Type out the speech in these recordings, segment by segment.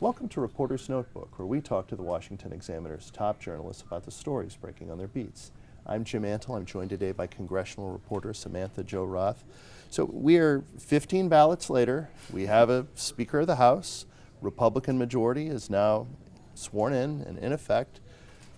Welcome to Reporter's Notebook, where we talk to the Washington Examiner's top journalists about the stories breaking on their beats. I'm Jim Antle. I'm joined today by Congressional reporter Samantha-Jo Roth. So we are 15 ballots later. We have a Speaker of the House. Republican majority is now sworn in and in effect.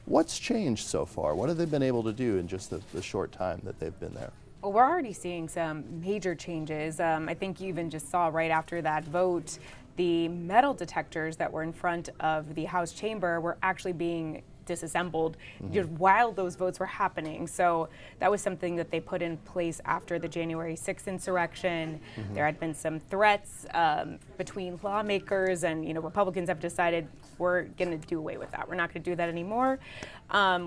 What's changed so far? What have they been able to do in just the short time that they've been there? Well, we're already seeing some major changes. I think you even just saw right after that vote, the metal detectors that were in front of the House chamber were actually being disassembled just while those votes were happening. So that was something that they put in place after the January 6th insurrection. There had been some threats between lawmakers, and Republicans have decided we're going to do away with that. We're not going to do that anymore.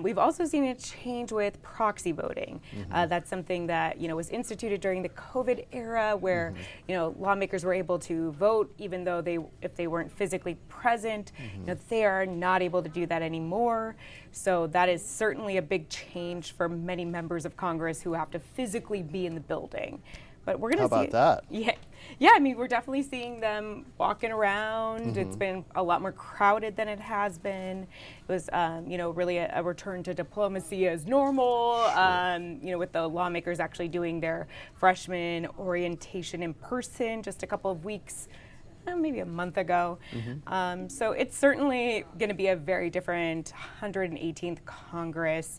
We've also seen a change with proxy voting. That's something that was instituted during the COVID era, where lawmakers were able to vote even though if they weren't physically present. They are not able to do that anymore. So that is certainly a big change for many members of Congress who have to physically be in the building. But we're going to see. How about that? Yeah. I mean, we're definitely seeing them walking around. It's been a lot more crowded than it has been. It was, really a return to diplomacy as normal. With the lawmakers actually doing their freshman orientation in person just a couple of weeks. Maybe a month ago. So it's certainly going to be a very different 118th Congress.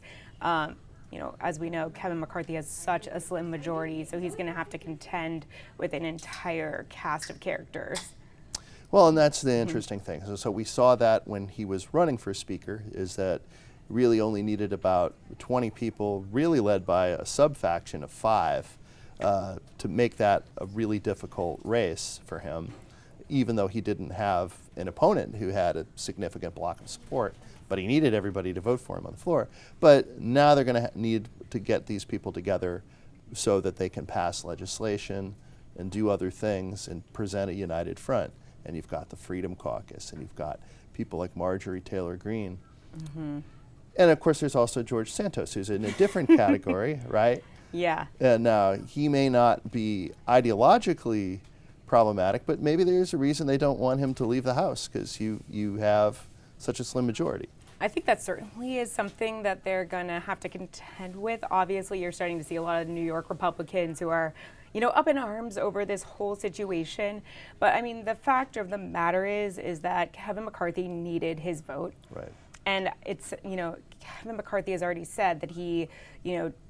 As we know, Kevin McCarthy has such a slim majority, so he's going to have to contend with an entire cast of characters. Well, and that's the interesting thing. So we saw that when he was running for Speaker, is that really only needed about 20 people, really led by a sub-faction of 5, to make that a really difficult race for him, even though he didn't have an opponent who had a significant block of support, but he needed everybody to vote for him on the floor. But now they're going to need to get these people together so that they can pass legislation and do other things and present a united front. And you've got the Freedom Caucus, and you've got people like Marjorie Taylor Greene. And of course, there's also George Santos, who's in a different category, right? Yeah. And now he may not be ideologically problematic, but maybe there's a reason they don't want him to leave the House, because you have such a slim majority. I think that certainly is something that they're going to have to contend with. Obviously, you're starting to see a lot of New York Republicans who are, up in arms over this whole situation. But I mean, the fact of the matter is that Kevin McCarthy needed his vote. Right. And it's, Kevin McCarthy has already said that he,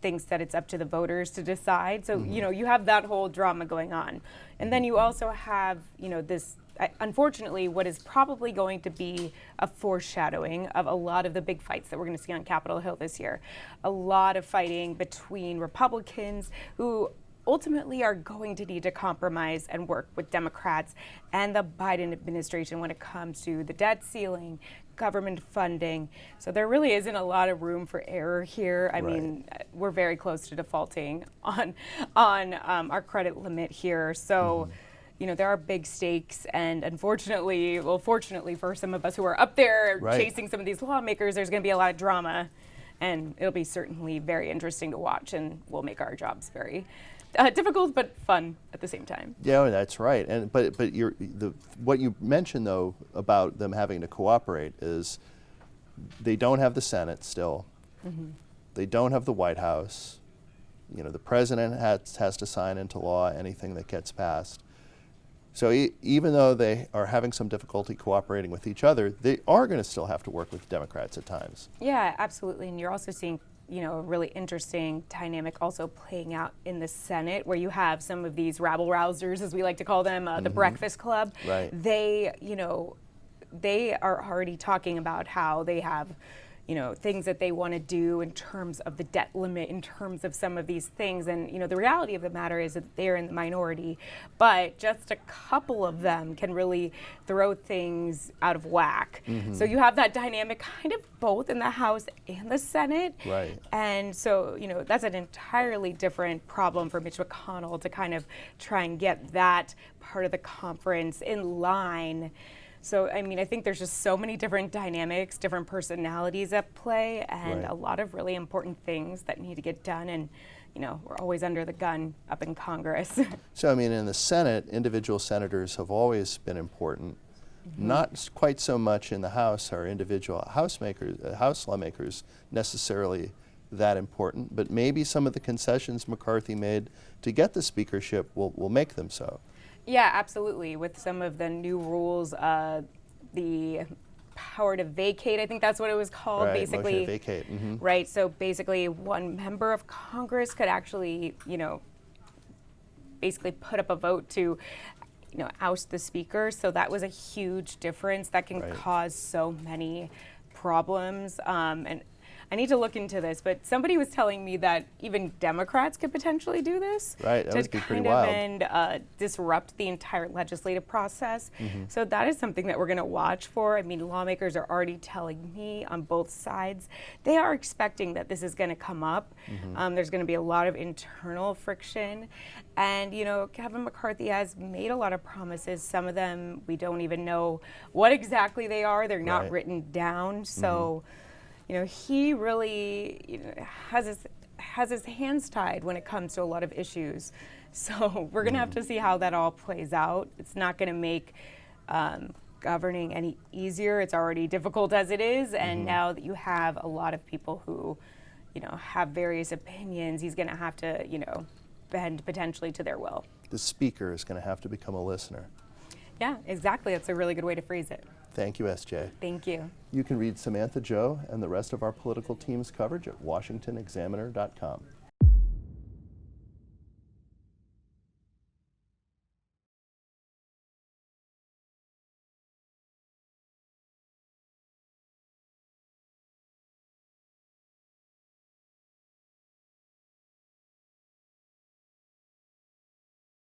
thinks that it's up to the voters to decide. So, you have that whole drama going on. And then you also have, this, unfortunately, what is probably going to be a foreshadowing of a lot of the big fights that we're going to see on Capitol Hill this year. A lot of fighting between Republicans who ultimately are going to need to compromise and work with Democrats and the Biden administration when it comes to the debt ceiling, government funding. So there really isn't a lot of room for error here. I mean, we're very close to defaulting on our credit limit here. So, there are big stakes, and unfortunately, fortunately for some of us who are up there chasing some of these lawmakers, there's going to be a lot of drama, and it'll be certainly very interesting to watch, and will make our jobs very difficult but fun at the same time. Yeah, that's right. And but what you mentioned though about them having to cooperate is they don't have the Senate still. They don't have the White House. The president has to sign into law anything that gets passed. So even though they are having some difficulty cooperating with each other, they are going to still have to work with Democrats at times. Yeah, absolutely. And you're also seeing a really interesting dynamic also playing out in the Senate, where you have some of these rabble-rousers, as we like to call them, the Breakfast Club. Right. They are already talking about how they have things that they want to do in terms of the debt limit, in terms of some of these things. And, the reality of the matter is that they're in the minority, but just a couple of them can really throw things out of whack. So you have that dynamic kind of both in the House and the Senate. Right. And so, that's an entirely different problem for Mitch McConnell to kind of try and get that part of the conference in line. So, I mean, I think there's just so many different dynamics, different personalities at play, and a lot of really important things that need to get done. And, we're always under the gun up in Congress. So, I mean, in the Senate, individual senators have always been important. Not quite so much in the House are individual House lawmakers necessarily that important, but maybe some of the concessions McCarthy made to get the speakership will make them so. Yeah, absolutely. With some of the new rules, the power to vacate, I think that's what it was called, Right, basically. motion to vacate. Right, so basically one member of Congress could actually, basically put up a vote to, oust the speaker. So that was a huge difference that can Right. cause so many problems. And I need to look into this, but somebody was telling me that even Democrats could potentially do this. Right, that to would be pretty kind wild. of and disrupt the entire legislative process. So that is something that we're going to watch for. I mean, lawmakers are already telling me on both sides, they are expecting that this is going to come up. There's going to be a lot of internal friction. And, Kevin McCarthy has made a lot of promises. Some of them we don't even know what exactly they are. They're not Right. written down. So, he really has his hands tied when it comes to a lot of issues. So we're going to have to see how that all plays out. It's not going to make governing any easier. It's already difficult as it is. And now that you have a lot of people who, have various opinions, he's going to have to, bend potentially to their will. The speaker is going to have to become a listener. Yeah, exactly. That's a really good way to phrase it. Thank you, SJ. Thank you. You can read Samantha-Jo and the rest of our political team's coverage at washingtonexaminer.com.